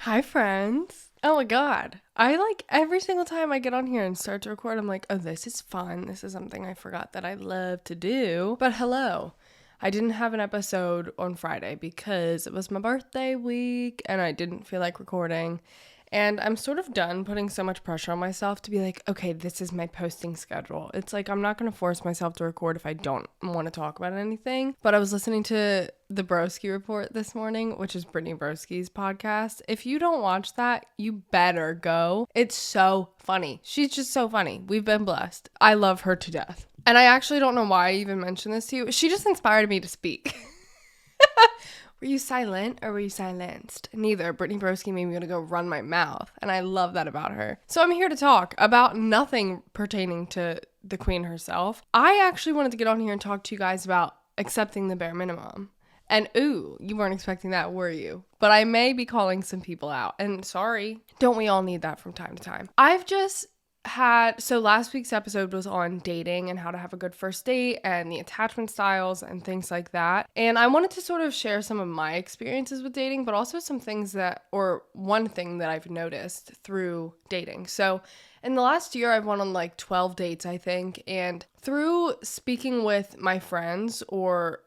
Hi, friends. Oh my God. Every single time I get on here and start to record, I'm like, oh, this is fun. This is something I forgot that I love to do. But hello. I didn't have an episode on Friday because it was my birthday week and I didn't feel like recording. And I'm sort of done putting so much pressure on myself to be like, okay, this is my posting schedule. It's like, I'm not going to force myself to record if I don't want to talk about anything. But I was listening to the Broski Report this morning, which is Brittany Broski's podcast. If you don't watch that, you better go. It's so funny. She's just so funny. We've been blessed. I love her to death. And I actually don't know why I even mentioned this to you. She just inspired me to speak. Were you silent or were you silenced? Neither. Brittany Broski made me want to go run my mouth, and I love that about her. So I'm here to talk about nothing pertaining to the queen herself. I actually wanted to get on here and talk to you guys about accepting the bare minimum. And ooh, you weren't expecting that, were you? But I may be calling some people out, and sorry, don't we all need that from time to time? So last week's episode was on dating and how to have a good first date and the attachment styles and things like that. And I wanted to sort of share some of my experiences with dating, but also some things one thing that I've noticed through dating. So in the last year, I've went on like 12 dates, I think. And through speaking with my friends or,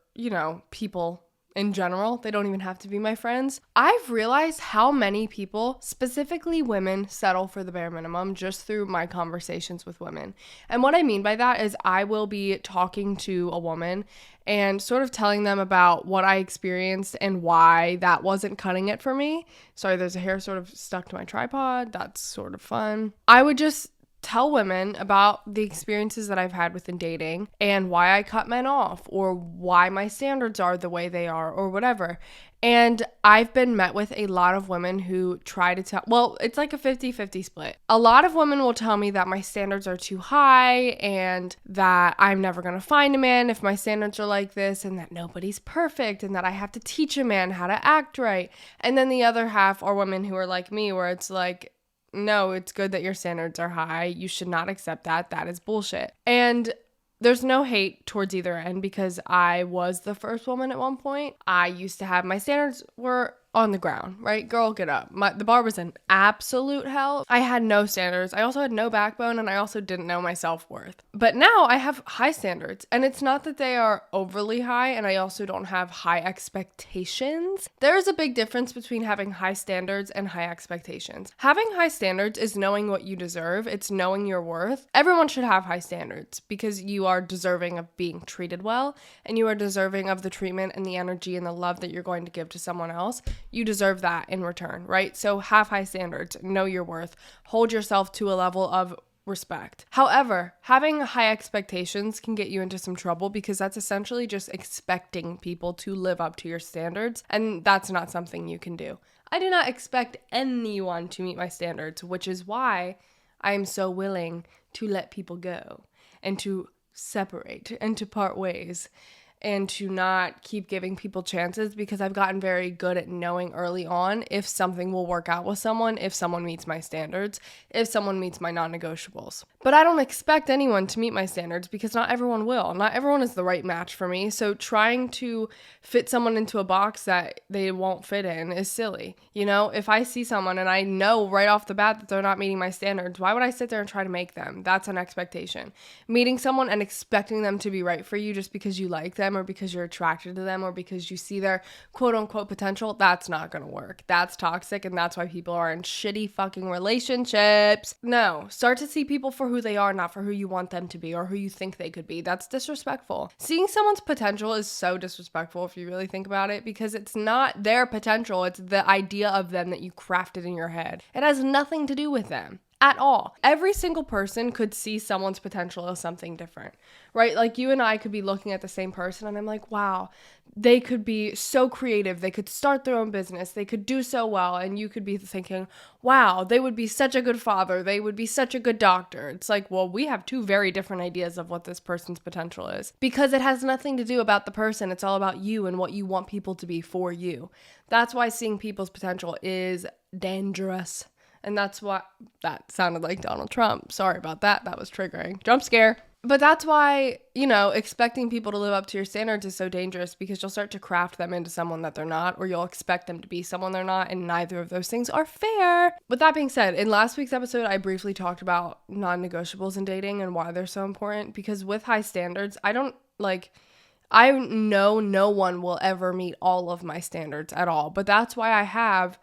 people in general, they don't even have to be my friends, I've realized how many people, specifically women, settle for the bare minimum just through my conversations with women. And what I mean by that is I will be talking to a woman and sort of telling them about what I experienced and why that wasn't cutting it for me. Sorry, there's a hair sort of stuck to my tripod. That's sort of fun. I would just tell women about the experiences that I've had within dating and why I cut men off or why my standards are the way they are or whatever. And I've been met with a lot of women who try to it's like a 50-50 split. A lot of women will tell me that my standards are too high and that I'm never going to find a man if my standards are like this and that nobody's perfect and that I have to teach a man how to act right. And then the other half are women who are like me where it's like, no, it's good that your standards are high. You should not accept that. That is bullshit. And there's no hate towards either end because I was the first woman at one point. I used to have my standards were on the ground, right? Girl, get up. The bar was in absolute hell. I had no standards. I also had no backbone and I also didn't know my self-worth. But now I have high standards and it's not that they are overly high and I also don't have high expectations. There's a big difference between having high standards and high expectations. Having high standards is knowing what you deserve. It's knowing your worth. Everyone should have high standards because you are deserving of being treated well and you are deserving of the treatment and the energy and the love that you're going to give to someone else. You deserve that in return, right? So have high standards, know your worth, hold yourself to a level of respect. However, having high expectations can get you into some trouble because that's essentially just expecting people to live up to your standards, and that's not something you can do. I do not expect anyone to meet my standards, which is why I am so willing to let people go and to separate and to part ways and to not keep giving people chances because I've gotten very good at knowing early on if something will work out with someone, if someone meets my standards, if someone meets my non-negotiables. But I don't expect anyone to meet my standards because not everyone will. Not everyone is the right match for me. So trying to fit someone into a box that they won't fit in is silly. If I see someone and I know right off the bat that they're not meeting my standards, why would I sit there and try to make them? That's an expectation. Meeting someone and expecting them to be right for you just because you like them or because you're attracted to them or because you see their quote unquote potential, that's not gonna work. That's toxic and that's why people are in shitty fucking relationships. No, start to see people for who they are, not for who you want them to be or who you think they could be. That's disrespectful. Seeing someone's potential is so disrespectful if you really think about it because it's not their potential, it's the idea of them that you crafted in your head. It has nothing to do with them. At all. Every single person could see someone's potential as something different, right? Like you and I could be looking at the same person and I'm like, wow, they could be so creative. They could start their own business. They could do so well. And you could be thinking, wow, they would be such a good father. They would be such a good doctor. It's like, well, we have two very different ideas of what this person's potential is because it has nothing to do about the person. It's all about you and what you want people to be for you. That's why seeing people's potential is dangerous. And that's what that sounded like Donald Trump. Sorry about that. That was triggering. Jump scare. But that's why, expecting people to live up to your standards is so dangerous, because you'll start to craft them into someone that they're not, or you'll expect them to be someone they're not, and neither of those things are fair. With that being said, in last week's episode, I briefly talked about non-negotiables in dating and why they're so important, because with high standards, I know no one will ever meet all of my standards at all, but that's why I have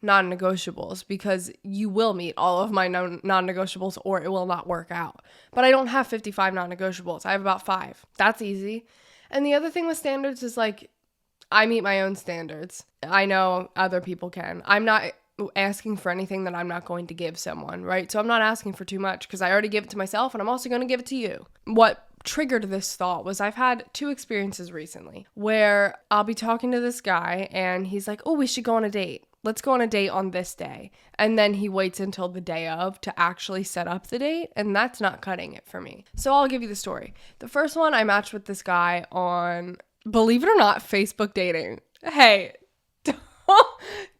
non-negotiables, because you will meet all of my non-negotiables or it will not work out. But I don't have 55 non-negotiables. I have about 5. That's easy. And the other thing with standards is I meet my own standards. I know other people can. I'm not asking for anything that I'm not going to give someone, right? So I'm not asking for too much, because I already give it to myself, and I'm also going to give it to you. What triggered this thought was I've had 2 experiences recently where I'll be talking to this guy and he's like, oh, we should go on a date. Let's go on a date on this day. And then he waits until the day of to actually set up the date. And that's not cutting it for me. So I'll give you the story. The first one, I matched with this guy on, believe it or not, Facebook dating. Hey,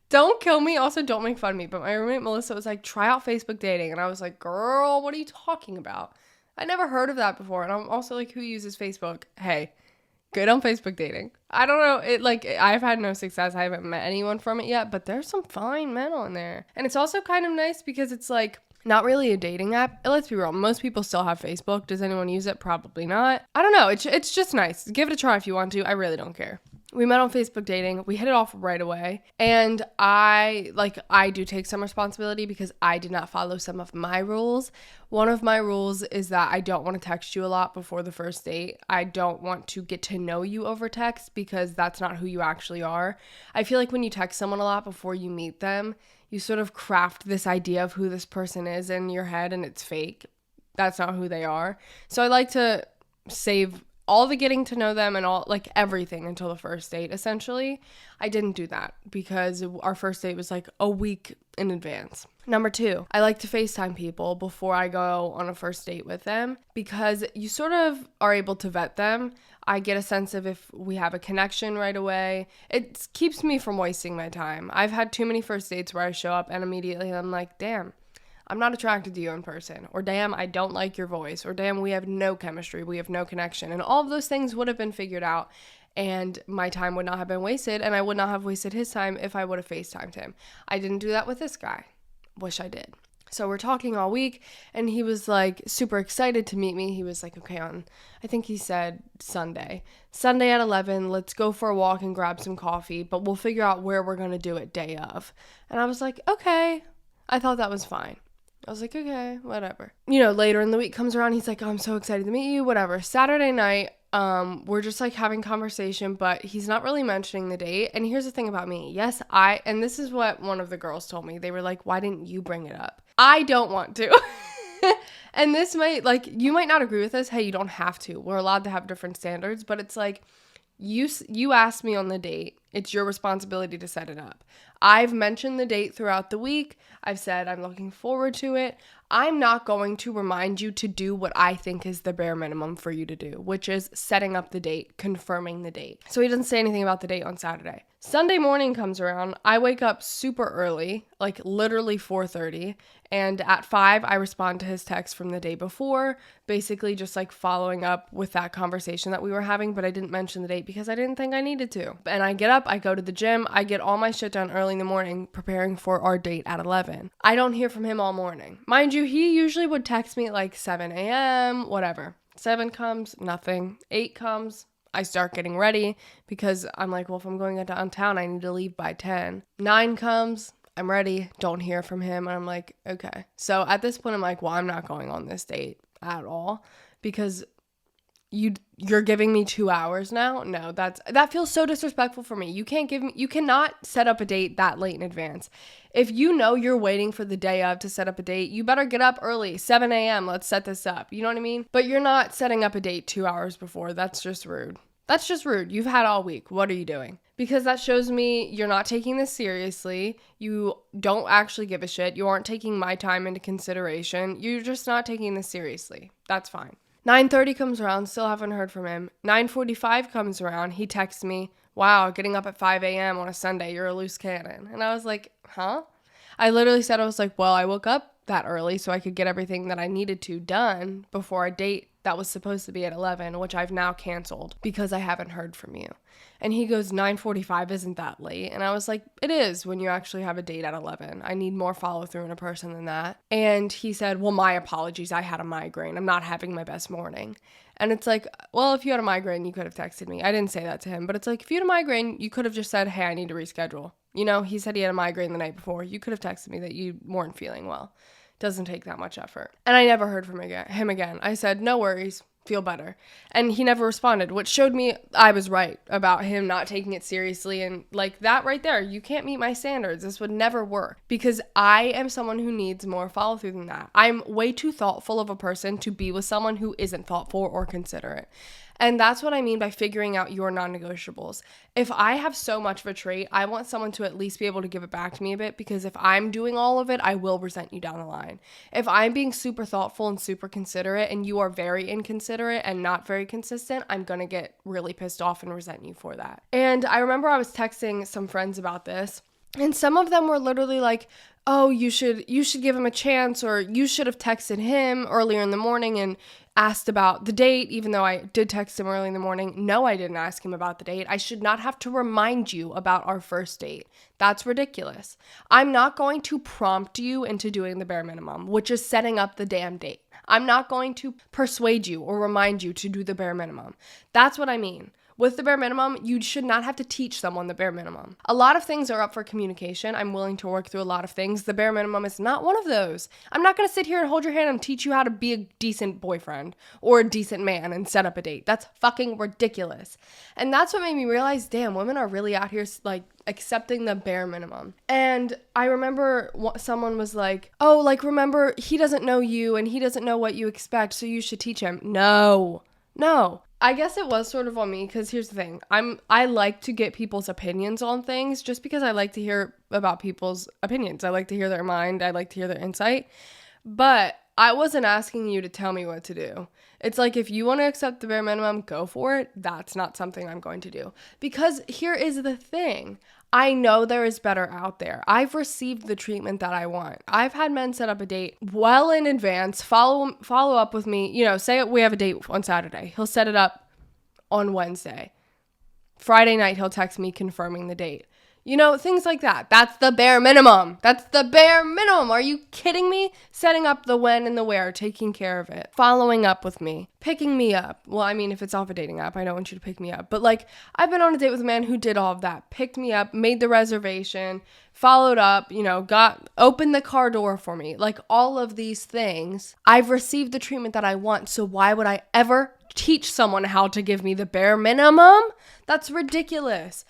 don't kill me. Also, don't make fun of me. But my roommate Melissa was like, try out Facebook dating. And I was like, girl, what are you talking about? I never heard of that before. And I'm also like, who uses Facebook? Hey. Good on Facebook dating. I don't know. I've had no success. I haven't met anyone from it yet, but there's some fine men on there. And it's also kind of nice because it's not really a dating app. Let's be real. Most people still have Facebook. Does anyone use it? Probably not. I don't know. It's just nice. Give it a try if you want to. I really don't care. We met on Facebook dating. We hit it off right away. And I do take some responsibility because I did not follow some of my rules. One of my rules is that I don't want to text you a lot before the first date. I don't want to get to know you over text, because that's not who you actually are. I feel like when you text someone a lot before you meet them, you sort of craft this idea of who this person is in your head, and it's fake. That's not who they are. So I like to save all the getting to know them and all everything until the first date, essentially. I didn't do that because our first date was a week in advance. Number 2, I like to FaceTime people before I go on a first date with them, because you sort of are able to vet them. I get a sense of if we have a connection right away. It keeps me from wasting my time. I've had too many first dates where I show up and immediately I'm like, damn, I'm not attracted to you in person, or damn, I don't like your voice, or damn, we have no chemistry, we have no connection. And all of those things would have been figured out, and my time would not have been wasted, and I would not have wasted his time if I would have FaceTimed him. I didn't do that with this guy. Wish I did. So we're talking all week, and he was super excited to meet me. He was like, okay, I think he said Sunday at 11, let's go for a walk and grab some coffee, but we'll figure out where we're going to do it day of. And I was like, okay. I thought that was fine. I was like, okay, whatever. Later in the week comes around, he's like, oh, I'm so excited to meet you, whatever. Saturday night, we're just having conversation, but he's not really mentioning the date. And here's the thing about me. Yes, and this is what one of the girls told me. They were like, why didn't you bring it up? I don't want to. And this might, you might not agree with this. Hey, you don't have to. We're allowed to have different standards, but it's you asked me on the date. It's your responsibility to set it up. I've mentioned the date throughout the week. I've said I'm looking forward to it. I'm not going to remind you to do what I think is the bare minimum for you to do, which is setting up the date, confirming the date. So he doesn't say anything about the date on Saturday. Sunday morning comes around. I wake up super early, literally 4:30. And at 5, I respond to his text from the day before, basically just following up with that conversation that we were having, but I didn't mention the date because I didn't think I needed to. And I get up, I go to the gym, I get all my shit done early in the morning, preparing for our date at 11. I don't hear from him all morning. Mind you, he usually would text me at 7 a.m., whatever. 7 comes, nothing. 8 comes, I start getting ready because I'm like, well, if I'm going downtown, I need to leave by 10. 9 comes, I'm ready, don't hear from him. And I'm like, okay. So at this point, I'm like, well, I'm not going on this date at all because you're giving me 2 hours now. No, that feels so disrespectful for me. You cannot set up a date that late in advance. If you know you're waiting for the day of to set up a date, you better get up early, 7 a.m. Let's set this up. You know what I mean? But you're not setting up a date 2 hours before. That's just rude. That's just rude. You've had all week. What are you doing? Because that shows me you're not taking this seriously. You don't actually give a shit. You aren't taking my time into consideration. You're just not taking this seriously. That's fine. 9:30 comes around, still haven't heard from him. 9:45 comes around, he texts me, wow, getting up at 5 a.m. on a Sunday, you're a loose cannon. And I was like, huh? I literally said, I was like, well, I woke up that early so I could get everything that I needed to done before a date that was supposed to be at 11, which I've now canceled because I haven't heard from you. And he goes, 9:45 isn't that late? And I was like, it is when you actually have a date at 11. I need more follow through in a person than that. And he said, well, my apologies. I had a migraine. I'm not having my best morning. And it's like, well, if you had a migraine, you could have texted me. I didn't say that to him, but it's like, if you had a migraine, you could have just said, hey, I need to reschedule. You know, he said he had a migraine the night before. You could have texted me that you weren't feeling well. Doesn't take that much effort. And I never heard from him again. I said, no worries, feel better. And he never responded, which showed me I was right about him not taking it seriously. And like that right there, you can't meet my standards. This would never work because I am someone who needs more follow through than that. I'm way too thoughtful of a person to be with someone who isn't thoughtful or considerate. And that's what I mean by figuring out your non-negotiables. If I have so much of a trait, I want someone to at least be able to give it back to me a bit, because if I'm doing all of it, I will resent you down the line. If I'm being super thoughtful and super considerate and you are very inconsiderate and not very consistent, I'm going to get really pissed off and resent you for that. And I remember I was texting some friends about this, and some of them were literally like, oh, you should give him a chance, or you should have texted him earlier in the morning and asked about the date, even though I did text him early in the morning. No, I didn't ask him about the date. I should not have to remind you about our first date. That's ridiculous. I'm not going to prompt you into doing the bare minimum, which is setting up the damn date. I'm not going to persuade you or remind you to do the bare minimum. That's what I mean. With the bare minimum, you should not have to teach someone the bare minimum. A lot of things are up for communication. I'm willing to work through a lot of things. The bare minimum is not one of those. I'm not going to sit here and hold your hand and teach you how to be a decent boyfriend or a decent man and set up a date. That's fucking ridiculous. And that's what made me realize, damn, women are really out here like accepting the bare minimum. And I remember someone was like, oh, like, remember, he doesn't know you and he doesn't know what you expect, so you should teach him. No. I guess it was sort of on me, because here's the thing. I like to get people's opinions on things just because I like to hear about people's opinions. I like to hear their mind. I like to hear their insight. But I wasn't asking you to tell me what to do. It's like, if you want to accept the bare minimum, go for it. That's not something I'm going to do. Because here is the thing. I know there is better out there. I've received the treatment that I want. I've had men set up a date well in advance, follow up with me. You know, say we have a date on Saturday. He'll set it up on Wednesday. Friday night, he'll text me confirming the date. You know, things like that. That's the bare minimum. That's the bare minimum. Are you kidding me? Setting up the when and the where, taking care of it, following up with me, picking me up. Well, I mean, if it's off a dating app, I don't want you to pick me up. But like, I've been on a date with a man who did all of that, picked me up, made the reservation, followed up, you know, opened the car door for me. Like, all of these things, I've received the treatment that I want. So why would I ever teach someone how to give me the bare minimum? That's ridiculous.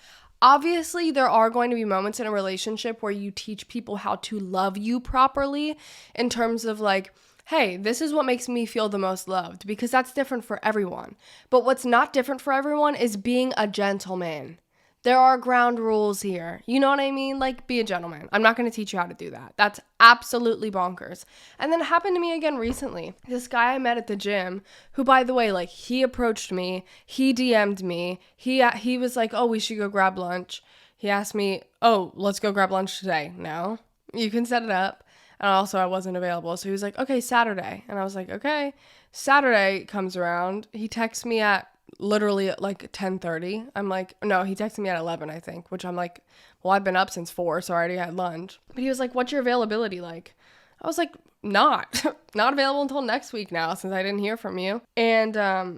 Obviously, there are going to be moments in a relationship where you teach people how to love you properly, in terms of like, hey, this is what makes me feel the most loved, because that's different for everyone. But what's not different for everyone is being a gentleman. There are ground rules here. You know what I mean? Like, be a gentleman. I'm not going to teach you how to do that. That's absolutely bonkers. And then it happened to me again recently. This guy I met at the gym, who, by the way, like, he approached me. He DM'd me. He was like, oh, we should go grab lunch. He asked me, oh, let's go grab lunch today. No, you can set it up. And also, I wasn't available. So he was like, okay, Saturday. And I was like, okay. Saturday comes around. He texts me at literally at like 10:30. I'm like, no, he texted me at 11, I think, which I'm like, well, I've been up since 4, so I already had lunch. But he was like, what's your availability like? I was like, not available until next week now, since I didn't hear from you. And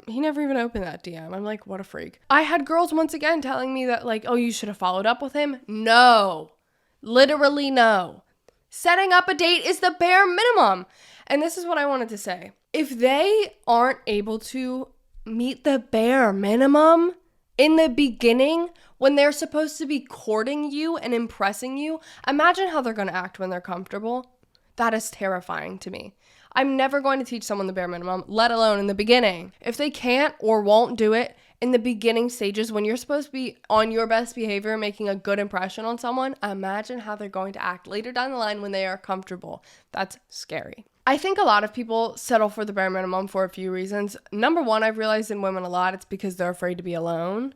he never even opened that DM. I'm like, what a freak. I had girls once again telling me that, like, oh, you should have followed up with him. No, literally no. Setting up a date is the bare minimum. And this is what I wanted to say. If they aren't able to meet the bare minimum in the beginning, when they're supposed to be courting you and impressing you, imagine how they're going to act when they're comfortable. That is terrifying to me. I'm never going to teach someone the bare minimum, let alone in the beginning. If they can't or won't do it in the beginning stages, when you're supposed to be on your best behavior, making a good impression on someone, imagine how they're going to act later down the line when they are comfortable. That's scary. I think a lot of people settle for the bare minimum for a few reasons. Number one, I've realized in women a lot, it's because they're afraid to be alone.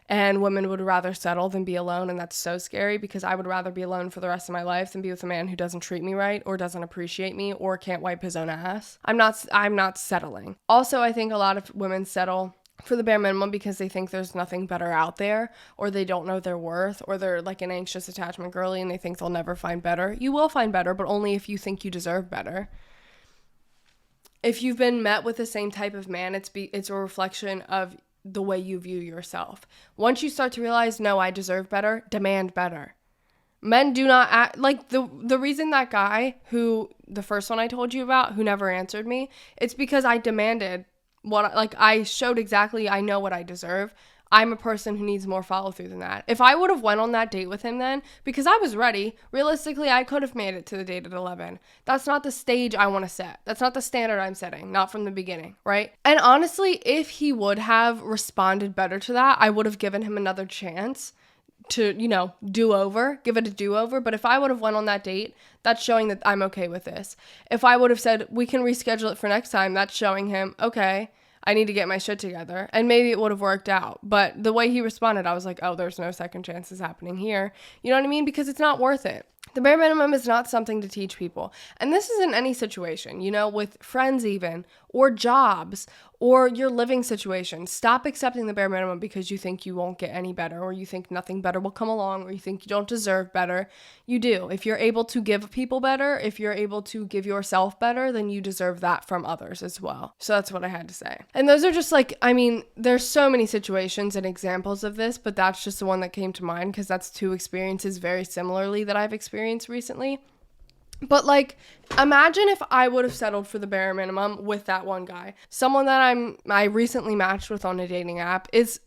And women would rather settle than be alone. And that's so scary because I would rather be alone for the rest of my life than be with a man who doesn't treat me right or doesn't appreciate me or can't wipe his own ass. I'm not settling. Also, I think a lot of women settle for the bare minimum because they think there's nothing better out there, or they don't know their worth, or they're like an anxious attachment girly and they think they'll never find better. You will find better, but only if you think you deserve better. If you've been met with the same type of man, it's a reflection of the way you view yourself. Once you start to realize, no, I deserve better, demand better. Men do not act like the reason that guy who, the first one I told you about, who never answered me, it's because I demanded I showed exactly, I know what I deserve. I'm a person who needs more follow through than that. If I would have went on that date with him then, because I was ready, realistically, I could have made it to the date at 11. That's not the stage I want to set. That's not the standard I'm setting, not from the beginning, right? And honestly, if he would have responded better to that, I would have given him another chance to, give it a do-over. But if I would have went on that date, that's showing that I'm okay with this. If I would have said, we can reschedule it for next time, that's showing him, okay, I need to get my shit together. And maybe it would have worked out. But the way he responded, I was like, oh, there's no second chances happening here. You know what I mean? Because it's not worth it. The bare minimum is not something to teach people. And this is in any situation, with friends even, or jobs, or your living situation. Stop accepting the bare minimum because you think you won't get any better, or you think nothing better will come along, or you think you don't deserve better. You do. If you're able to give people better, if you're able to give yourself better, then you deserve that from others as well. So that's what I had to say. And those are just there's so many situations and examples of this, but that's just the one that came to mind because that's two experiences very similarly that I've experienced recently. But imagine if I would have settled for the bare minimum with that one guy. Someone that I recently matched with on a dating app is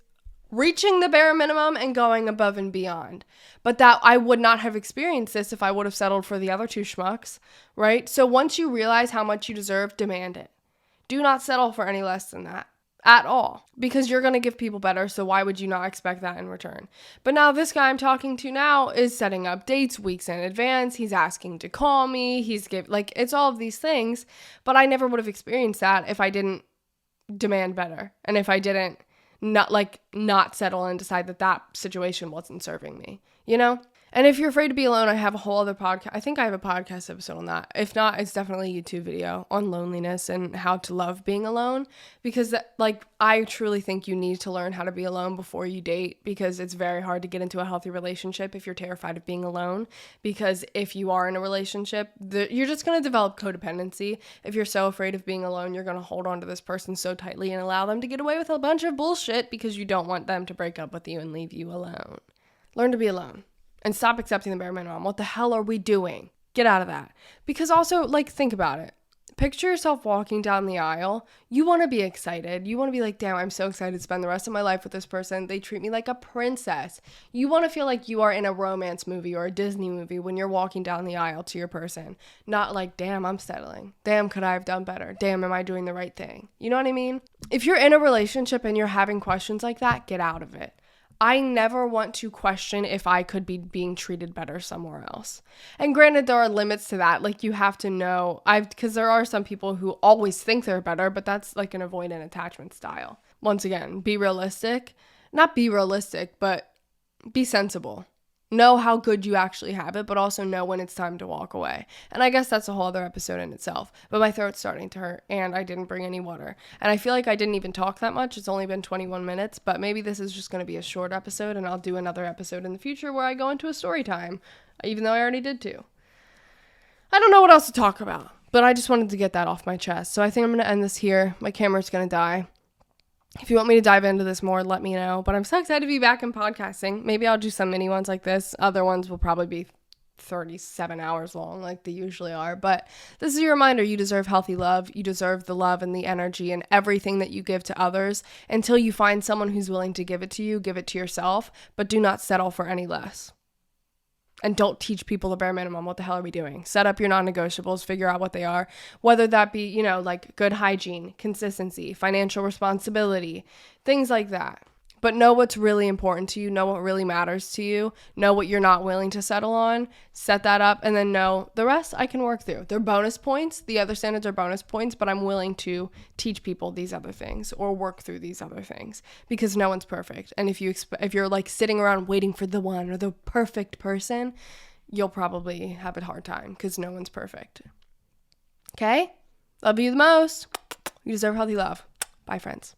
reaching the bare minimum and going above and beyond. But that I would not have experienced this if I would have settled for the other two schmucks, right? So once you realize how much you deserve, demand it. Do not settle for any less than that. At all, because you're going to give people better, so why would you not expect that in return? But now this guy I'm talking to now is setting up dates weeks in advance. He's asking to call me. It's all of these things, but I never would have experienced that if I didn't demand better and if I didn't not settle and decide that situation wasn't serving me, And if you're afraid to be alone, I have a whole other podcast. I think I have a podcast episode on that. If not, it's definitely a YouTube video on loneliness and how to love being alone. Because I truly think you need to learn how to be alone before you date, because it's very hard to get into a healthy relationship if you're terrified of being alone. Because if you are in a relationship, you're just going to develop codependency. If you're so afraid of being alone, you're going to hold on to this person so tightly and allow them to get away with a bunch of bullshit because you don't want them to break up with you and leave you alone. Learn to be alone. And stop accepting the bare minimum. What the hell are we doing? Get out of that. Because also, think about it. Picture yourself walking down the aisle. You want to be excited. You want to be like, damn, I'm so excited to spend the rest of my life with this person. They treat me like a princess. You want to feel like you are in a romance movie or a Disney movie when you're walking down the aisle to your person. Not like, damn, I'm settling. Damn, could I have done better? Damn, am I doing the right thing? You know what I mean? If you're in a relationship and you're having questions like that, get out of it. I never want to question if I could be being treated better somewhere else. And granted, there are limits to that. You have to know, because there are some people who always think they're better, but that's an avoidant attachment style. Once again, be realistic. Not be realistic, but be sensible. Know how good you actually have it, but also know when it's time to walk away. And I guess that's a whole other episode in itself. But my throat's starting to hurt, and I didn't bring any water. And I feel like I didn't even talk that much. It's only been 21 minutes, but maybe this is just going to be a short episode, and I'll do another episode in the future where I go into a story time, even though I already did two. I don't know what else to talk about, but I just wanted to get that off my chest. So I think I'm going to end this here. My camera's going to die. If you want me to dive into this more, let me know. But I'm so excited to be back in podcasting. Maybe I'll do some mini ones like this. Other ones will probably be 37 hours long like they usually are. But this is your reminder. You deserve healthy love. You deserve the love and the energy and everything that you give to others. Until you find someone who's willing to give it to you, give it to yourself. But do not settle for any less. And don't teach people the bare minimum. What the hell are we doing? Set up your non-negotiables, figure out what they are, whether that be, good hygiene, consistency, financial responsibility, things like that. But know what's really important to you, know what really matters to you, know what you're not willing to settle on, set that up, and then know the rest I can work through. They're bonus points. The other standards are bonus points, but I'm willing to teach people these other things or work through these other things because no one's perfect. And if you're like sitting around waiting for the one or the perfect person, you'll probably have a hard time because no one's perfect. Okay? Love you the most. You deserve healthy love. Bye, friends.